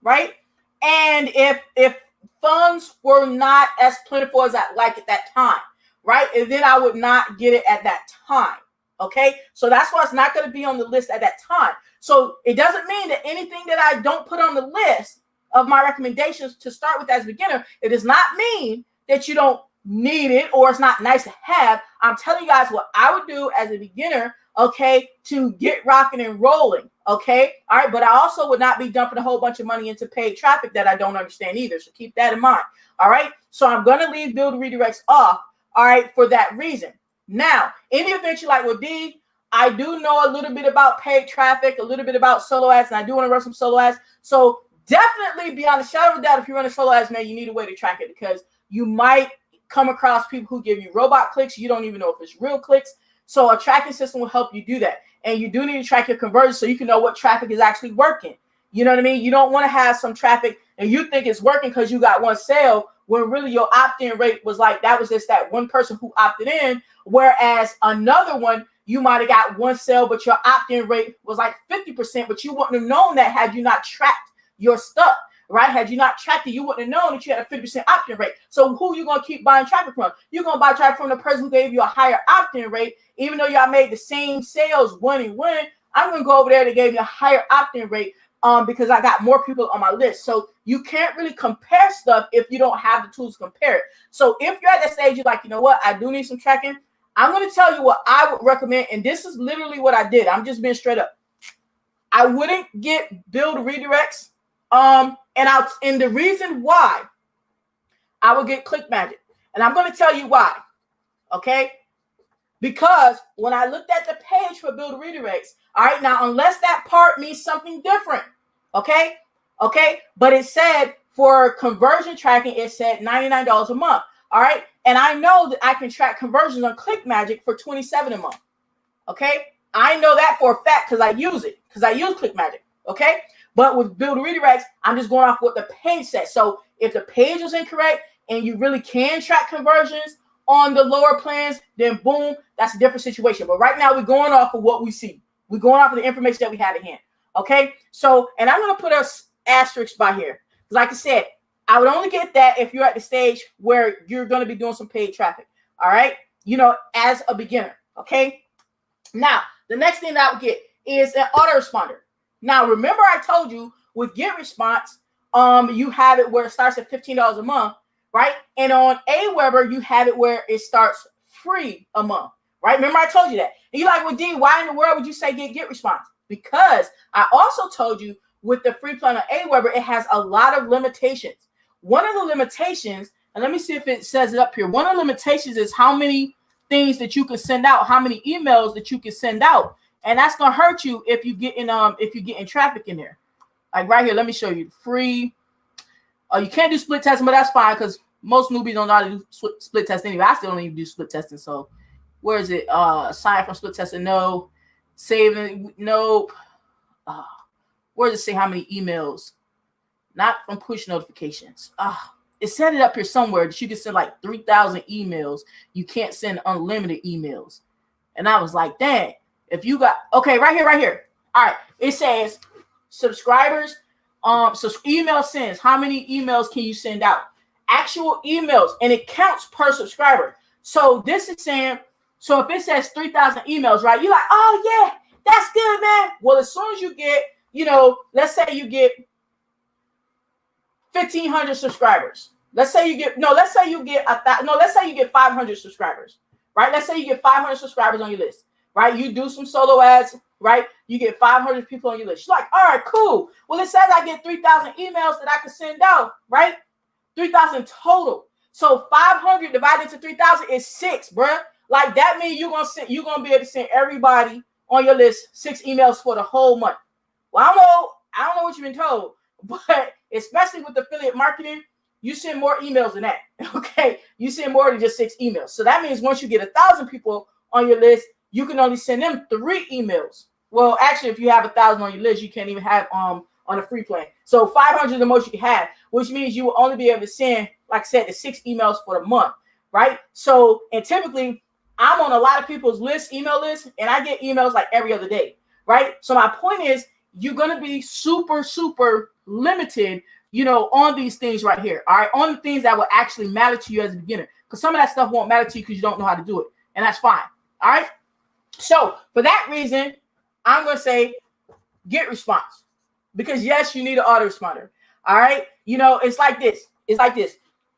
right? And if funds were not as plentiful as I like at that time, right? And then I would not get it at that time, okay? So that's why it's not going to be on the list at that time. So it doesn't mean that anything that I don't put on the list of my recommendations to start with as a beginner, it does not mean that you don't need it or it's not nice to have. I'm telling you guys what I would do as a beginner, okay, to get rocking and rolling, okay? All right, but I also would not be dumping a whole bunch of money into paid traffic that I don't understand either, so keep that in mind, all right? So I'm going to leave build redirects off, all right, for that reason. Now, in the event you're like, well, D, I do know a little bit about paid traffic, a little bit about solo ads, and I do want to run some solo ads, so definitely beyond a shadow of a doubt, if you run a solo ads, man, you need a way to track it because you might come across people who give you robot clicks. You don't even know if it's real clicks. So a tracking system will help you do that. And you do need to track your conversions so you can know what traffic is actually working. You know what I mean? You don't want to have some traffic and you think it's working because you got one sale when really your opt-in rate was like, that was just that one person who opted in. Whereas another one, you might have got one sale, but your opt-in rate was like 50%, but you wouldn't have known that had you not tracked your stuff. Right? Had you not tracked it, you wouldn't have known that you had a 50% opt-in rate. So who you going to keep buying traffic from? You're going to buy traffic from the person who gave you a higher opt-in rate, even though y'all made the same sales one and one. I'm going to go over there. They gave me a higher opt-in rate because I got more people on my list. So you can't really compare stuff if you don't have the tools to compare it. So if you're at that stage, you're like, you know what, I do need some tracking. I'm going to tell you what I would recommend. And this is literally what I did. I'm just being straight up. I wouldn't get build redirects. And the reason why I would get ClickMagick. And I'm going to tell you why. Okay? Because when I looked at the page for build redirects, all right, now unless that part means something different, okay, but it said for conversion tracking, it said $99 a month, all right, and I know that I can track conversions on ClickMagick for $27 a month, okay, I know that for a fact because I use it, because I use ClickMagick, okay, but with build redirects, I'm just going off what the page says. So if the page was incorrect and you really can track conversions on the lower plans, then boom, that's a different situation. But right now we're going off of what we see. We're going off of the information that we have at hand. Okay. So, and I'm going to put a asterisk by here. Because like I said, I would only get that if you're at the stage where you're going to be doing some paid traffic. All right. You know, as a beginner. Okay. Now, the next thing that I would get is an autoresponder. Now, remember I told you with GetResponse, you have it where it starts at $15 a month. Right. And on Aweber, you have it where it starts free a month. Right. Remember, I told you that. And you're like, well, D, why in the world would you say GetResponse? Because I also told you with the free plan on Aweber, it has a lot of limitations. One of the limitations, and let me see if it says it up here. One of the limitations is how many things that you can send out, how many emails that you can send out. And that's going to hurt you if you get in traffic in there. Like right here, let me show you free. You can't do split testing, but that's fine because most newbies don't know how to do split testing anyway. I still don't even do split testing. So where is it? Sign from split testing, no. Saving, nope. Where does it say how many emails? Not from push notifications. It said it up here somewhere that you can send like 3,000 emails. You can't send unlimited emails. And I was like, dang, if you got, okay, right here. All right, it says subscribers. So email sends, how many emails can you send out? Actual emails, and it counts per subscriber. So this is saying, so if it says 3,000 emails, right? You're like, oh yeah, that's good, man. Well, as soon as you get, you know, let's say you get 1,500 subscribers. Let's say you get 500 subscribers, right? Let's say you get 500 subscribers on your list, right? You do some solo ads, right? You get 500 people on your list. You're like, all right, cool. Well, it says I get 3,000 emails that I can send out, right? 3,000 total. So 500 divided into 3,000 is 6, bruh. Like that means you're gonna be able to send everybody on your list 6 emails for the whole month. Well, I don't know what you've been told, but especially with affiliate marketing, you send more emails than that. Okay, you send more than just 6 emails. So that means once you get 1,000 people on your list, you can only send them 3 emails. Well, actually, if you have 1,000 on your list, you can't even have on a free plan. So 500 is the most you can have, which means you will only be able to send, like I said, the 6 emails for the month, right? So, and typically, I'm on a lot of people's email lists, and I get emails like every other day, right? So my point is, you're going to be super, super limited, you know, on these things right here, all right? On the things that will actually matter to you as a beginner, because some of that stuff won't matter to you because you don't know how to do it, and that's fine, all right? So for that reason, I'm going to say GetResponse, because yes, you need an autoresponder. All right. You know, it's like this.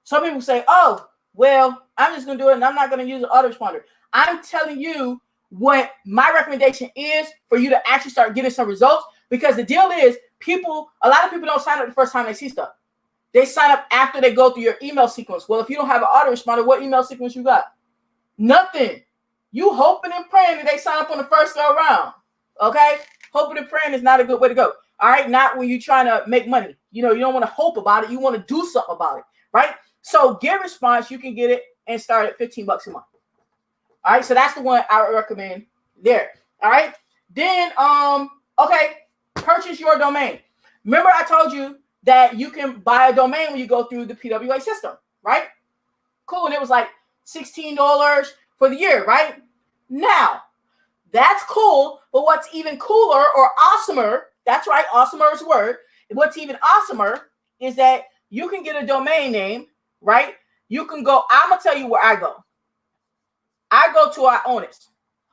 Some people say, oh, well, I'm just going to do it and I'm not going to use an autoresponder. I'm telling you what my recommendation is for you to actually start getting some results, because the deal is a lot of people don't sign up the first time they see stuff. They sign up after they go through your email sequence. Well, if you don't have an autoresponder, what email sequence you got? Nothing. You hoping and praying that they sign up on the first go around. Okay? Hoping and praying is not a good way to go. All right? Not when you're trying to make money. You know, you don't want to hope about it. You want to do something about it. Right? So GetResponse, you can get it and start at $15 a month. All right? So that's the one I would recommend there. All right? Then, okay, purchase your domain. Remember I told you that you can buy a domain when you go through the PWA system, right? Cool. And it was like $16 for the year, right? Now, that's cool, but what's even cooler or awesomer, that's right, awesomer is a word. What's even awesomer is that you can get a domain name, right? You can go, I'm going to tell you where I go. I go to I own it.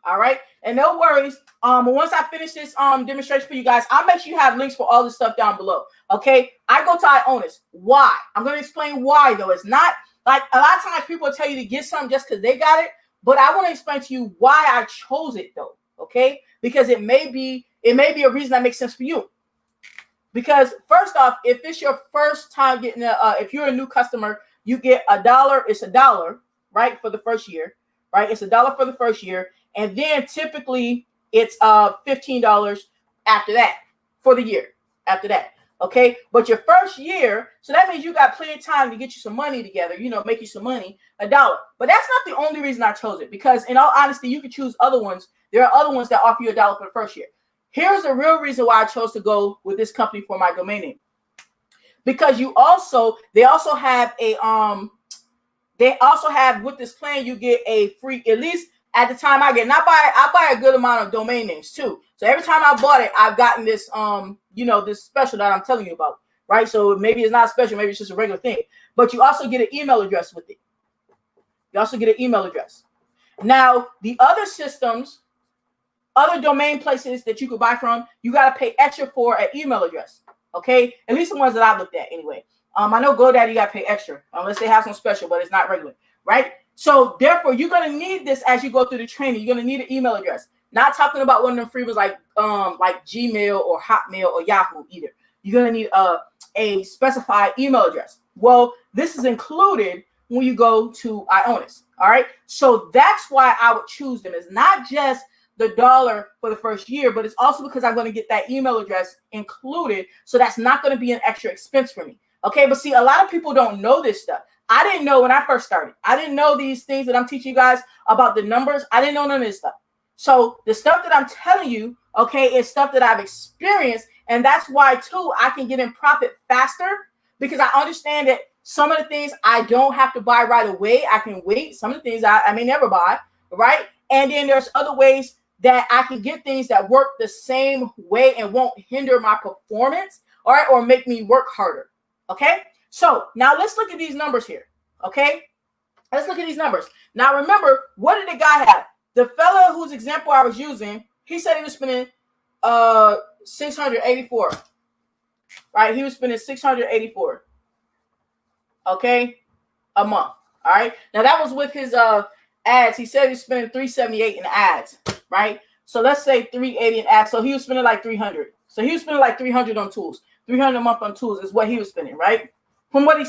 All right. And no worries. Once I finish this demonstration for you guys, I'll make sure you have links for all this stuff down below. Okay. I go to 𝐬𝐻𝐿ness. Why? I'm going to explain why though. It's not like a lot of times people tell you to get something just because they got it. But I want to explain to you why I chose it though. Okay. Because it may be a reason that makes sense for you. Because first off, if it's your first time getting if you're a new customer, you get $1. It's $1, right, for the first year, right? It's $1 for the first year, and then typically it's $15 after that for the year after that. Okay, but your first year, so that means you got plenty of time to get you some money together, you know, make you some money, $1. But that's not the only reason I chose it, because in all honesty, you could choose other ones. There are other ones that offer you $1 for the first year. Here's the real reason why I chose to go with this company for my domain name. Because they also have with this plan, you get a free, at least at the time I get, and I buy a good amount of domain names too. So every time I bought it, I've gotten this this special that I'm telling you about, right? So maybe it's not special, maybe it's just a regular thing. But you also get an email address with it. You also get an email address. Now, the other systems, other domain places that you could buy from, you got to pay extra for an email address. Okay, at least the ones that I looked at anyway. I know GoDaddy, you got to pay extra unless they have some special, but it's not regular, right? So therefore, you're going to need this as you go through the training. You're going to need an email address. Not talking about one of them free ones like Gmail or Hotmail or Yahoo either. You're going to need a specified email address. Well, this is included when you go to 𝐬𝐻𝐿ness. All right, so that's why I would choose them. It's not just the $1 for the first year, but it's also because I'm going to get that email address included. So that's not going to be an extra expense for me. Okay, but see, a lot of people don't know this stuff. I didn't know when I first started. I didn't know these things that I'm teaching you guys about the numbers. I didn't know none of this stuff. So the stuff that I'm telling you, okay, is stuff that I've experienced. And that's why, too, I can get in profit faster, because I understand that some of the things I don't have to buy right away. I can wait. Some of the things I may never buy, right? And then there's other ways that I can get things that work the same way and won't hinder my performance, all right, or make me work harder. Okay, so now let's look at these numbers here. Okay, let's look at these numbers. Now remember, what did the guy have? The fella whose example I was using, he said he was spending $684. Right, he was spending $684. Okay, a month. All right, now that was with his ads. He said he was spending $378 in ads. Right, so let's say $380 in ads. So he was spending like $300. So he was spending like $300 on tools. $300 a month on tools is what he was spending, right? From what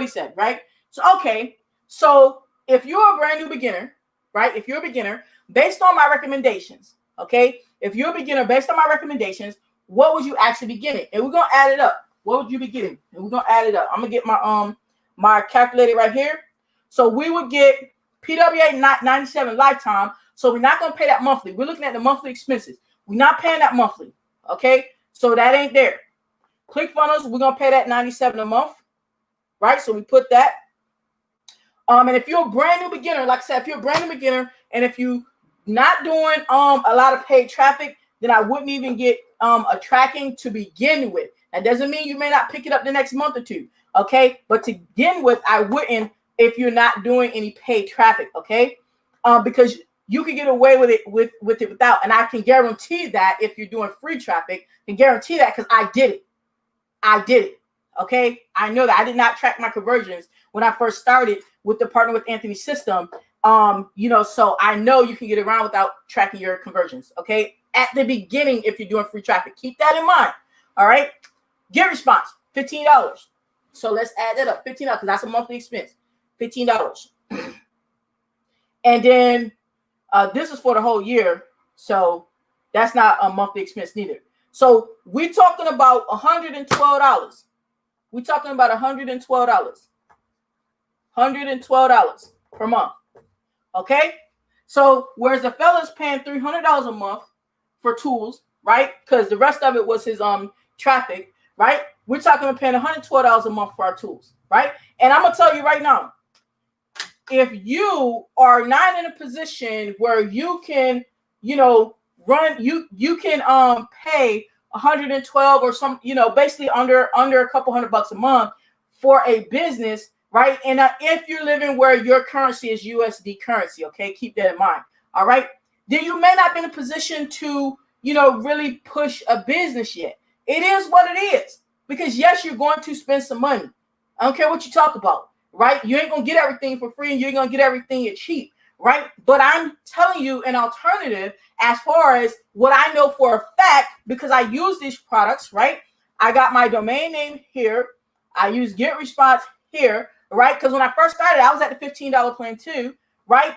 he said, right? So okay, so if you're a brand new beginner, right? If you're a beginner, based on my recommendations, okay? If you're a beginner based on my recommendations, what would you actually be getting? And we're gonna add it up. What would you be getting? And we're gonna add it up. I'm gonna get my my calculator right here. So we would get PWA 97 lifetime. So we're not gonna pay that monthly. We're looking at the monthly expenses. We're not paying that monthly. Okay, so that ain't there. ClickFunnels, we're gonna pay that 97 a month, right? So we put that. And if you're a brand new beginner, like I said, if you're a brand new beginner, and if you not doing a lot of paid traffic, then I wouldn't even get a tracking to begin with. That doesn't mean you may not pick it up the next month or two, okay? But to begin with, I wouldn't if you're not doing any paid traffic, okay? Because you can get away with it without, and I can guarantee that if you're doing free traffic, I can guarantee that because I did it. Okay, I know that I did not track my conversions when I first started with the Partner with Anthony system. So I know you can get around without tracking your conversions. Okay, at the beginning, if you're doing free traffic, keep that in mind. All right, get response $15. So let's add that up, $15 because that's a monthly expense. $15, and then this is for the whole year, so that's not a monthly expense neither. So we're talking about $112. We're talking about $112. $112 per month. Okay? So whereas the fella's paying $300 a month for tools, right? Because the rest of it was his traffic, right? We're talking about paying $112 a month for our tools, right? And I'm gonna tell you right now, if you are not in a position where you can, you can pay 112 or some, basically under a couple $100 a month for a business, right? And if you're living where your currency is USD currency, okay, keep that in mind. All right. then you may not be in a position to, really push a business yet. It is what it is. Because yes, you're going to spend some money. I don't care what you talk about, right? You ain't going to get everything for free and you ain't going to get everything at cheap, right? But I'm telling you an alternative as far as what I know for a fact, because I use these products, right? I got my domain name here. I use GetResponse here, right? Because when I first started, I was at the $15 plan too, right?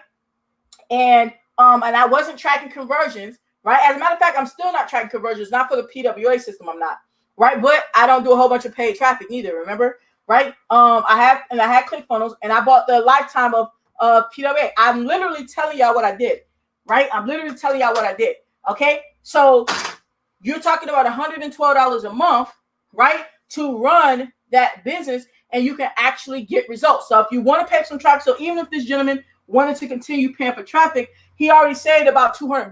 And I wasn't tracking conversions, right? As a matter of fact, I'm still not tracking conversions, not for the PWA system, I'm not, right? But I don't do a whole bunch of paid traffic neither, remember, right? I had ClickFunnels, and I bought the lifetime of PWA. I'm literally telling y'all what I did, right? I'm literally telling y'all what I did, okay? So you're talking about $112 a month, right, to run that business, and you can actually get results. So if you want to pay for some traffic, so even if this gentleman wanted to continue paying for traffic, he already saved about $200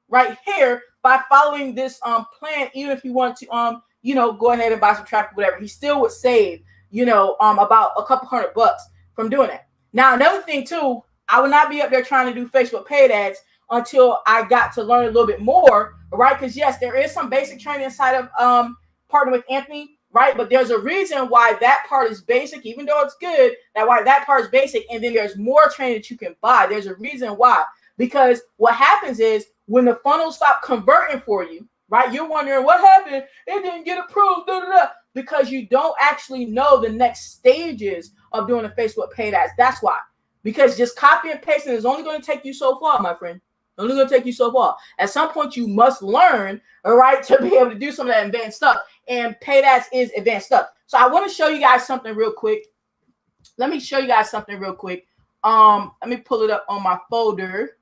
right here by following this plan. Even if he wanted to go ahead and buy some traffic, whatever, he still would save about a couple $100 from doing that. Now another thing too, I would not be up there trying to do Facebook paid ads until I got to learn a little bit more, right? Because yes, there is some basic training inside of Partner with Anthony, right? But there's a reason why that part is basic, even though it's good, why that part is basic, and then there's more training that you can buy. There's a reason why. Because what happens is when the funnels stop converting for you, right? You're wondering what happened. It didn't get approved, because you don't actually know the next stages of doing the Facebook paid ads. That's why. Because just copy and pasting is only going to take you so far, my friend. Only going to take you so far. At some point, you must learn, all right, to be able to do some of that advanced stuff. And paid ads is advanced stuff. So I want to show you guys something real quick. Let me show you guys something real quick. Let me pull it up on my folder.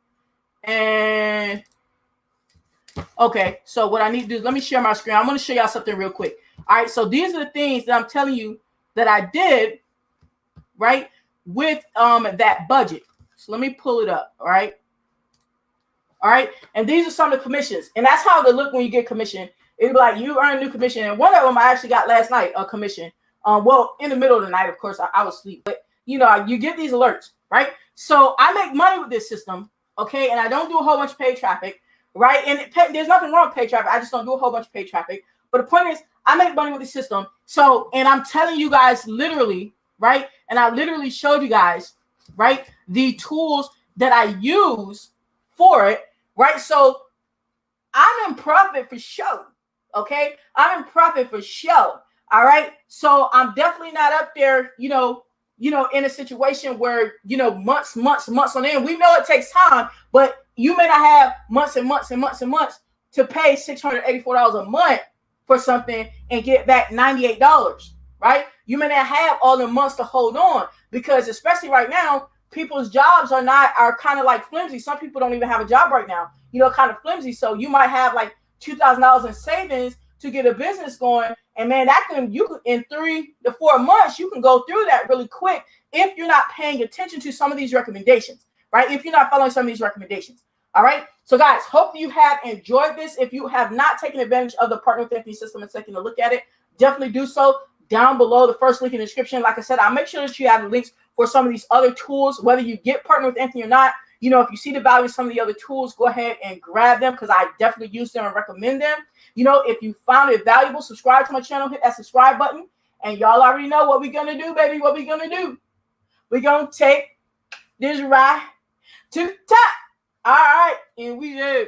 And okay, so what I need to do is let me share my screen. I'm going to show y'all something real quick. All right, so these are the things that I'm telling you that I did, right, with that budget. So let me pull it up, all right? All right, and these are some of the commissions, and that's how they look when you get commission. It'll be like you earn a new commission, and one of them I actually got last night, a commission. Well, in the middle of the night, of course, I was asleep, but you get these alerts, right? So I make money with this system, okay, and I don't do a whole bunch of paid traffic, right? And there's nothing wrong with paid traffic. I just don't do a whole bunch of paid traffic. But the point is, I make money with the system. So, and I'm telling you guys literally, right? And I literally showed you guys, right, the tools that I use for it, right? So I'm in profit for show, okay? I'm in profit for show, all right? So I'm definitely not up there, in a situation where, months on end. We know it takes time, but you may not have months and months and months and months to pay $684 a month for something and get back $98, right? You may not have all the months to hold on, because especially right now, people's jobs are kind of like flimsy. Some people don't even have a job right now, kind of flimsy. So you might have like $2,000 in savings to get a business going. And man, in 3 to 4 months, you can go through that really quick if you're not paying attention to some of these recommendations, right? If you're not following some of these recommendations. All right. So guys, hope you have enjoyed this. If you have not taken advantage of the Partner with Anthony system and taking a look at it, definitely do so down below. The first link in the description. Like I said, I'll make sure that you have the links for some of these other tools, whether you get Partner with Anthony or not. If you see the value in some of the other tools, go ahead and grab them, because I definitely use them and recommend them. If you found it valuable, subscribe to my channel, hit that subscribe button. And y'all already know what we're going to do, baby. What we're going to do. We're going to take this ride to the top. All right. And we do.